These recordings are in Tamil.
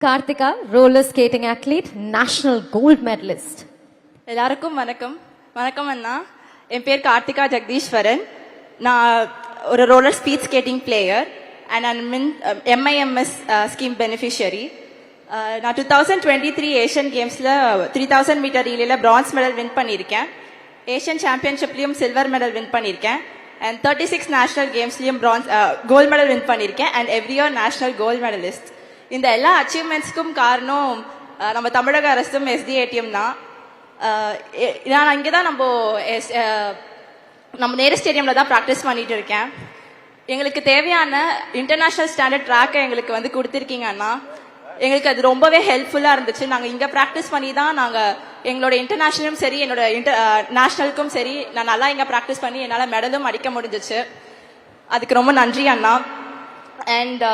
Karthika, roller skating athlete, national gold medalist. எல்லாருக்கும் வணக்கம். வணக்கம் அண்ணா. என் பேர் கார்த்திகா ஜெகதீஸ்வரன். நான் ஒரு roller speed skating player and MIMS scheme beneficiary. நான் 2023 ஏஷியன் கேம்ஸில் 3000 மீட்டர் ரீலில் பிரான்ஸ் மெடல் வின் பண்ணியிருக்கேன். ஏஷியன் சாம்பியன்ஷிப்லேயும் சில்வர் மெடல் வின் பண்ணியிருக்கேன். அண்ட் 36 நேஷனல் கேம்ஸ்லேயும் கோல்டு மெடல் வின் பண்ணியிருக்கேன். And every year national gold medalist. இந்த எல்லா அச்சீவ்மெண்ட்ஸ்க்கும் காரணம் நம்ம தமிழக அரசும் SDATM தான். நான் இங்கே தான் நம்ம நேரு ஸ்டேடியமில் தான் ப்ராக்டிஸ் பண்ணிட்டு இருக்கேன். எங்களுக்கு தேவையான இன்டர்நேஷ்னல் ஸ்டாண்டர்ட் ட்ராக்கை எங்களுக்கு கொடுத்துருக்கீங்க அண்ணா. எங்களுக்கு அது ரொம்பவே ஹெல்ப்ஃபுல்லாக இருந்துச்சு. நாங்கள் இங்கே ப்ராக்டிஸ் பண்ணி தான் நாங்கள் எங்களோட இன்டர்நேஷ்னலும் சரி என்னோட நேஷ்னலும் சரி நான் நல்லா இங்கே ப்ராக்டிஸ் பண்ணி என்னால் மெடலும் அடிக்க முடிஞ்சிச்சு. அதுக்கு ரொம்ப நன்றி அண்ணா. அண்ட்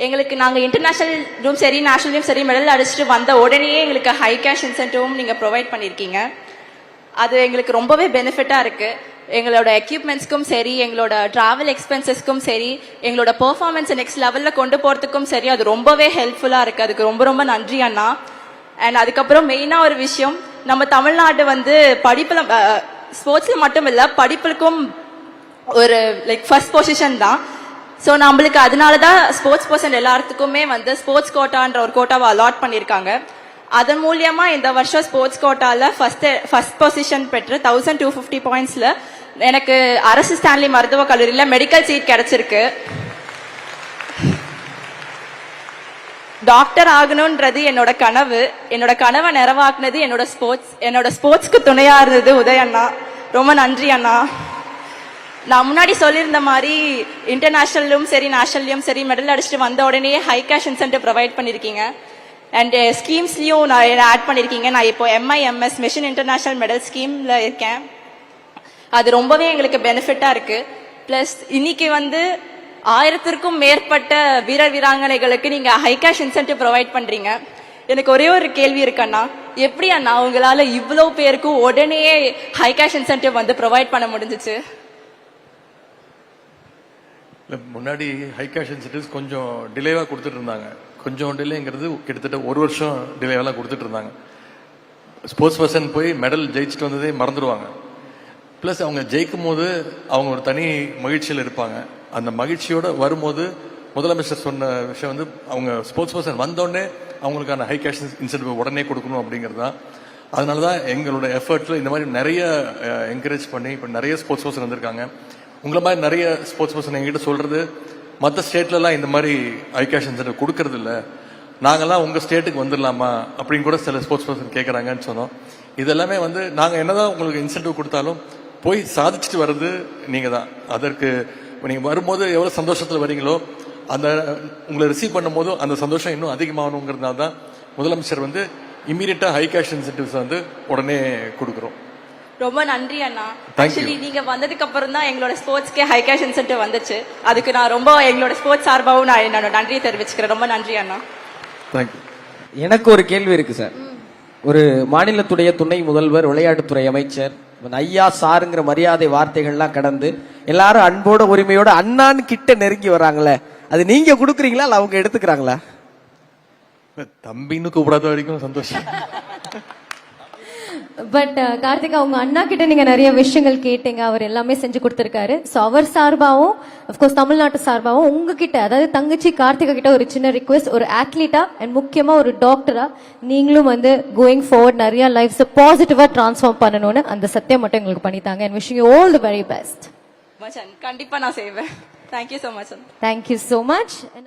எங்களுக்கு நாங்கள் இன்டர்நேஷ்னலும் சரி நேஷனலையும் சரி மெடல் அடிச்சுட்டு வந்த உடனேயே எங்களுக்கு ஹை கேஷ் இன்சென்டிவும் நீங்கள் ப்ரொவைட் பண்ணியிருக்கீங்க. அது எங்களுக்கு ரொம்பவே பெனிஃபிட்டாக இருக்குது. எங்களோட எக்யூப்மெண்ட்ஸ்க்கும் சரி எங்களோட ட்ராவல் எக்ஸ்பென்சஸ்க்கும் சரி எங்களோட பெர்ஃபார்மன்ஸை நெக்ஸ்ட் லெவலில் கொண்டு போகிறதுக்கும் சரி அது ரொம்பவே ஹெல்ப்ஃபுல்லாக இருக்குது. அதுக்கு ரொம்ப ரொம்ப நன்றி அண்ணா. அண்ட் அதுக்கப்புறம் மெயினாக ஒரு விஷயம், நம்ம தமிழ்நாடு படிப்பில் ஸ்போர்ட்ஸில் மட்டும் இல்லை படிப்புக்கும் ஒரு ஃபர்ஸ்ட் பொசிஷன் தான். ஸோ நம்மளுக்கு அதனால தான் ஸ்போர்ட்ஸ் பர்சன் எல்லாத்துக்குமே ஸ்போர்ட்ஸ் கோட்டான்ற ஒரு கோட்டாவை அலாட் பண்ணியிருக்காங்க. அதன் மூலியமா இந்த வருஷம் ஸ்போர்ட்ஸ் கோட்டாவில் ஃபர்ஸ்ட் பொசிஷன் பெற்று 1250 பாயிண்ட்ஸில் எனக்கு அரசு ஸ்டான்லி மருத்துவக் கல்லூரியில் மெடிக்கல் சீட் கிடைச்சிருக்கு. டாக்டர் ஆகணுன்றது என்னோட கனவு. என்னோட கனவை நிறைவாக்குனது என்னோட ஸ்போர்ட்ஸ்க்கு துணையா இருந்தது உதய் அண்ணா. ரொம்ப நன்றி அண்ணா. நான் முன்னாடி சொல்லியிருந்த மாதிரி இன்டர்நேஷனலும் சரி நேஷனல்லையும் சரி மெடல் அடிச்சுட்டு வந்த உடனே ஹை கேஷ் இன்சென்டிவ் ப்ரொவைட் பண்ணியிருக்கீங்க. அண்ட் ஸ்கீம்ஸ்லையும் நான் ஆட் பண்ணியிருக்கீங்க. நான் இப்போ MIMS மிஷன் இன்டர்நேஷனல் மெடல் ஸ்கீமில் இருக்கேன். அது ரொம்பவே எங்களுக்கு பெனிஃபிட்டாக இருக்குது. ப்ளஸ் இன்னைக்கு 1000க்கும் மேற்பட்ட வீரர் வீராங்கனைகளுக்கு நீங்கள் ஹை கேஷ் இன்சென்டிவ் ப்ரொவைட் பண்ணுறீங்க. எனக்கு ஒரே ஒரு கேள்வி இருக்குண்ணா, எப்படி அண்ணா உங்களால் இவ்வளோ பேருக்கு உடனே ஹை கேஷ் இன்சென்டிவ் ப்ரொவைட் பண்ண முடிஞ்சிச்சு? முன்னாடி ஹை கேஷ் இன்சென்டிவ்ஸ் கொஞ்சம் டிலேவாக கொடுத்துட்டு இருந்தாங்க. கொஞ்சம் டிலேங்கிறது கிட்டத்தட்ட ஒரு வருஷம் டிலேவெல்லாம் கொடுத்துட்டு இருந்தாங்க. ஸ்போர்ட்ஸ் பர்சன் போய் மெடல் ஜெயிச்சுட்டு வந்ததே மறந்துடுவாங்க. ப்ளஸ் அவங்க ஜெயிக்கும் போது அவங்க ஒரு தனி மகிழ்ச்சியில் இருப்பாங்க. அந்த மகிழ்ச்சியோடு வரும்போது முதலமைச்சர் சொன்ன விஷயம் அவங்க ஸ்போர்ட்ஸ் பர்சன் வந்தோடனே அவங்களுக்கான ஹை கேஷ் இன்சென்டிவ் உடனே கொடுக்கணும் அப்படிங்கிறது தான். அதனால தான் எங்களோட எஃபர்ட்டில் இந்த மாதிரி நிறைய என்கரேஜ் பண்ணி இப்போ நிறைய ஸ்போர்ட்ஸ் பர்சன் வந்திருக்காங்க. உங்களை மாதிரி நிறைய ஸ்போர்ட்ஸ் பர்சன் எங்கிட்ட சொல்றது மற்ற ஸ்டேட்லலாம் இந்த மாதிரி ஹை கேஷ் இன்சென்டிவ் கொடுக்கறது இல்லை, நாங்கள்லாம் உங்கள் ஸ்டேட்டுக்கு வந்துடலாமா அப்படின்னு கூட சில ஸ்போர்ட்ஸ் பர்சன் கேட்குறாங்கன்னு சொன்னோம். இதெல்லாமே நாங்கள் என்னதான் உங்களுக்கு இன்சென்டிவ் கொடுத்தாலும் போய் சாதிச்சுட்டு வர்றது நீங்கள் தான். அதற்கு நீங்கள் வரும்போது எவ்வளோ சந்தோஷத்தில் வரீங்களோ அந்த உங்களை ரிசீவ் பண்ணும் போதும் அந்த சந்தோஷம் இன்னும் அதிகமாகணுங்கிறதுனால தான் முதலமைச்சர் இம்மீடியட்டாக ஹை கேஷ் இன்சென்டிவ்ஸ் உடனே கொடுக்குறோம். ரொம்ப நன்றி அண்ணா. ஆக்சுவலி நீங்க வந்ததுக்கு அப்புறம் தான் எங்களோட ஸ்போர்ட்ஸ்க்கே ஹை கேஷ் இன்சென்டிவ் வந்துச்சு. அதுக்கு நான் ரொம்ப எங்களோட ஸ்போர்ட்ஸ் சார்பாகவும் நான் என்னோட நன்றியை தெரிவிச்சுக்கிறேன். ரொம்ப நன்றி அண்ணா. எனக்கு ஒரு கேள்வி இருக்கு சார். ஒரு மாநிலத்துடைய துணை முதல்வர், விளையாட்டுத்துறை அமைச்சர், ஐயா சாருங்கிற மரியாதை வார்த்தைகள்லாம் கடந்து எல்லாரும் அன்போட உரிமையோட அண்ணான்னு கிட்ட நெருங்கி வராங்களே, அது நீங்க கொடுக்குறீங்களா இல்ல அவங்க எடுத்துக்கிறாங்களா? தம்பின்னு கூப்பிடாத வரைக்கும் சந்தோஷம். பட் கார்த்திகா, உங்க அண்ணா கிட்ட நீங்க நிறைய விஷயங்கள் கேட்டீங்க, அவர் எல்லாமே செஞ்சு கொடுத்திருக்காரு. ஸோ அவர் சார்பாகவும் அப்கோர்ஸ் தமிழ்நாட்டு சார்பாகவும் உங்ககிட்ட, அதாவது தங்கச்சி கார்த்திகா கிட்ட ஒரு சின்ன ரிக்வெஸ்ட், ஒரு அத்லீட்டா அண்ட் முக்கியமா ஒரு டாக்டரா நீங்களும் கோயிங் ஃபார்வர்ட் நிறைய லைஃப்ஸ் பாசிட்டிவா டிரான்ஸ்ஃபார்ம் பண்ணணும்னு அந்த சத்தியம் மட்டும் எங்களுக்கு பண்ணித்தாங்க. And wishing you all the very best. கண்டிப்பா நான் செய்வேன். Thank you so much. Thank you so much.